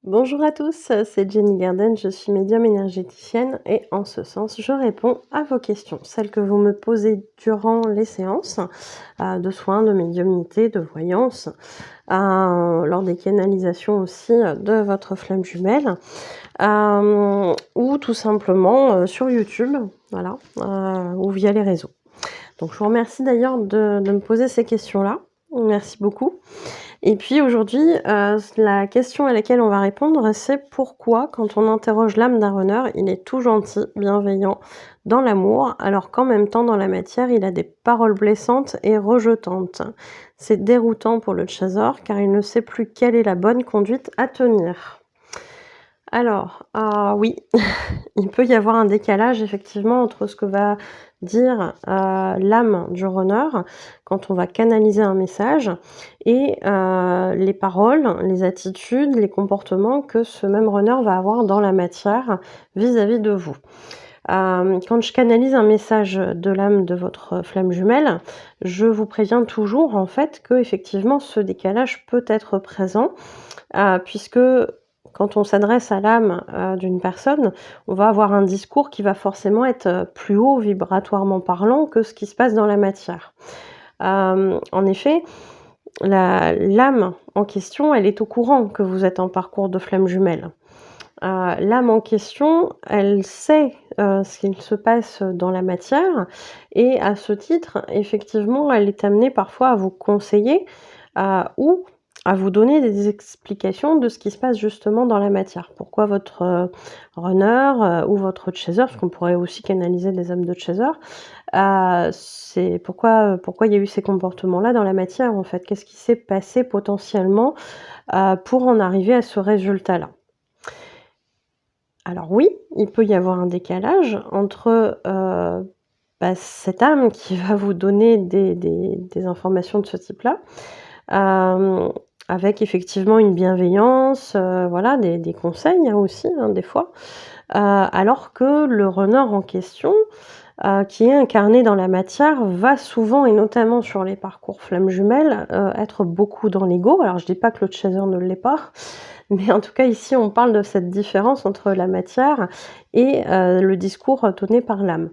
Bonjour à tous, c'est Jenny Garden, je suis médium énergéticienne et en ce sens, je réponds à vos questions, celles que vous me posez durant les séances de soins, de médiumnité, de voyance, lors des canalisations aussi de votre flamme jumelle, ou tout simplement sur YouTube, voilà, ou via les réseaux. Donc je vous remercie d'ailleurs de me poser ces questions-là, merci beaucoup. Et puis aujourd'hui, la question à laquelle on va répondre, c'est pourquoi quand on interroge l'âme d'un runner, il est tout gentil, bienveillant, dans l'amour, alors qu'en même temps dans la matière, il a des paroles blessantes et rejetantes. C'est déroutant pour le chaser car il ne sait plus quelle est la bonne conduite à tenir. Alors, oui, il peut y avoir un décalage effectivement entre ce que va dire l'âme du runner quand on va canaliser un message et les paroles, les attitudes, les comportements que ce même runner va avoir dans la matière vis-à-vis de vous. Quand je canalise un message de l'âme de votre flamme jumelle, je vous préviens toujours en fait que effectivement ce décalage peut être présent puisque quand on s'adresse à l'âme d'une personne, on va avoir un discours qui va forcément être plus haut vibratoirement parlant que ce qui se passe dans la matière. En effet, l'âme en question, elle est au courant que vous êtes en parcours de flamme jumelle. L'âme en question, elle sait ce qu'il se passe dans la matière et à ce titre, effectivement, elle est amenée parfois à vous conseiller ou à vous donner des explications de ce qui se passe justement dans la matière. Pourquoi votre runner ou votre chaser, parce qu'on pourrait aussi canaliser des âmes de chaser, c'est pourquoi il y a eu ces comportements-là dans la matière en fait? Qu'est-ce qui s'est passé potentiellement pour en arriver à ce résultat-là? Alors oui, il peut y avoir un décalage entre cette âme qui va vous donner des informations de ce type-là, avec effectivement une bienveillance, voilà, des conseils aussi, hein, des fois, alors que le runner en question, qui est incarné dans la matière, va souvent, et notamment sur les parcours flammes jumelles, être beaucoup dans l'ego. Alors je dis pas que le chaser ne l'est pas, mais en tout cas ici on parle de cette différence entre la matière et le discours donné par l'âme.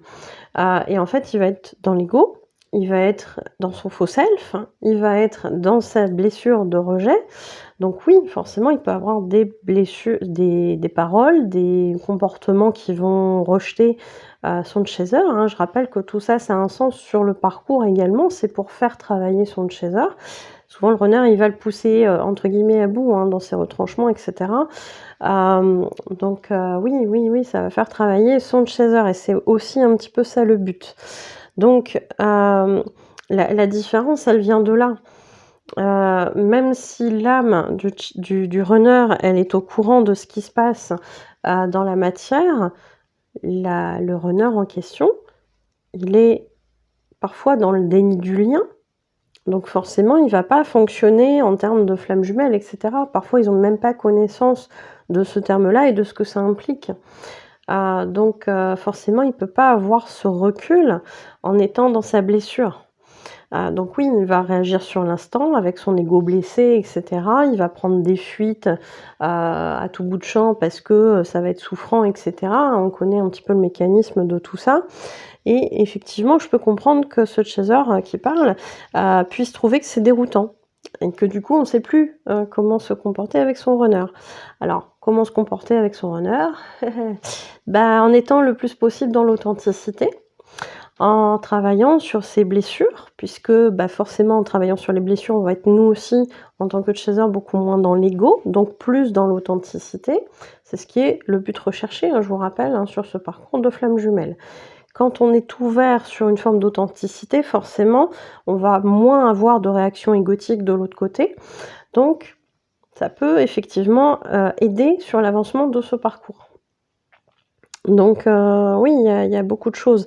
Et en fait il va être dans l'ego, il va être dans son faux self, il va être dans sa blessure de rejet. Donc oui, forcément il peut avoir des blessures, des paroles, des comportements qui vont rejeter son chaser, hein. Je rappelle que tout ça, ça a un sens sur le parcours également, c'est pour faire travailler son chaser. Souvent le runner, il va le pousser entre guillemets «à bout», hein, dans ses retranchements et cetera. Donc oui, ça va faire travailler son chaser et c'est aussi un petit peu ça le but. Donc la différence, elle vient de là. Même si l'âme du runner, elle est au courant de ce qui se passe dans la matière, le runner en question, il est parfois dans le déni du lien. Donc forcément, il va pas fonctionner en termes de flammes jumelles, et cetera. Parfois, ils ont même pas connaissance de ce terme-là et de ce que ça implique. Donc forcément, il peut pas avoir ce recul en étant dans sa blessure. Donc oui, il va réagir sur l'instant avec son ego blessé, et cetera. Il va prendre des fuites à tout bout de champ parce que ça va être souffrant, et cetera. On connaît un petit peu le mécanisme de tout ça. Et effectivement, je peux comprendre que ce chaser qui parle puisse trouver que c'est déroutant et que du coup, on ne sait plus comment se comporter avec son runner. Alors, comment se comporter avec son runner? En étant le plus possible dans l'authenticité, en travaillant sur ses blessures, puisque forcément, en travaillant sur les blessures, on va être nous aussi, en tant que chaser, beaucoup moins dans l'ego, donc plus dans l'authenticité. C'est ce qui est le but recherché, hein, je vous rappelle, hein, sur ce parcours de flamme jumelle. Quand on est ouvert sur une forme d'authenticité, forcément, on va moins avoir de réaction égotique de l'autre côté. Donc, ça peut effectivement aider sur l'avancement de ce parcours. Donc oui, il y a beaucoup de choses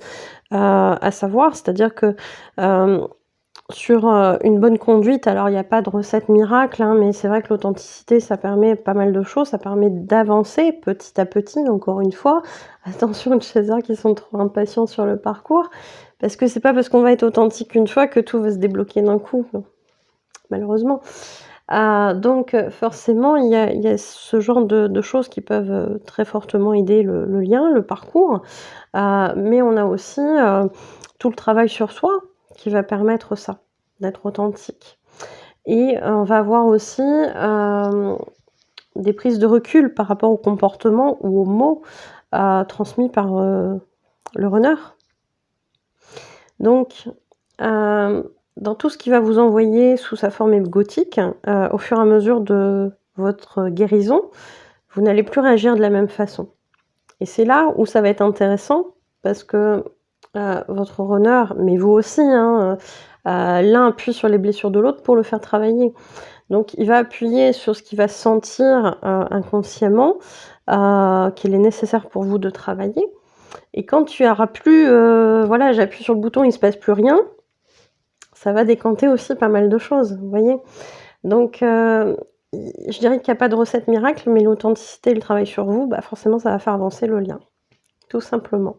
à savoir, c'est-à-dire que sur une bonne conduite, alors il n'y a pas de recette miracle, hein, mais c'est vrai que l'authenticité, ça permet pas mal de choses, ça permet d'avancer petit à petit, encore une fois. Attention aux chasers qui sont trop impatients sur le parcours, parce que c'est pas parce qu'on va être authentique une fois que tout va se débloquer d'un coup, malheureusement. Donc forcément, il y a ce genre de choses qui peuvent, très fortement aider le lien, le parcours. Mais on a aussi, tout le travail sur soi qui va permettre ça, d'être authentique. Et on va avoir aussi, des prises de recul par rapport au comportement ou aux mots, transmis par, le runner. Donc, dans tout ce qu'il va vous envoyer sous sa forme hypnotique, au fur et à mesure de votre guérison, vous n'allez plus réagir de la même façon. Et c'est là où ça va être intéressant parce que, votre runner, mais vous aussi, hein, l'un appuie sur les blessures de l'autre pour le faire travailler. Donc il va appuyer sur ce qu'il va sentir, inconsciemment, qu'il est nécessaire pour vous de travailler et quand tu auras plus, voilà, j'appuie sur le bouton, il se passe plus rien, ça va décanter aussi pas mal de choses, vous voyez? Donc je dirais qu'il y a pas de recette miracle, mais l'authenticité et le travail sur vous, bah, forcément ça va faire avancer le lien, tout simplement.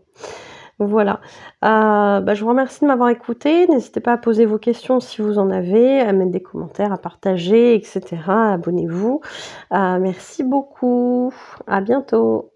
Voilà, je vous remercie de m'avoir écoutée. N'hésitez pas à poser vos questions si vous en avez, à mettre des commentaires, à partager et cetera. Abonnez-vous. Merci beaucoup. À bientôt.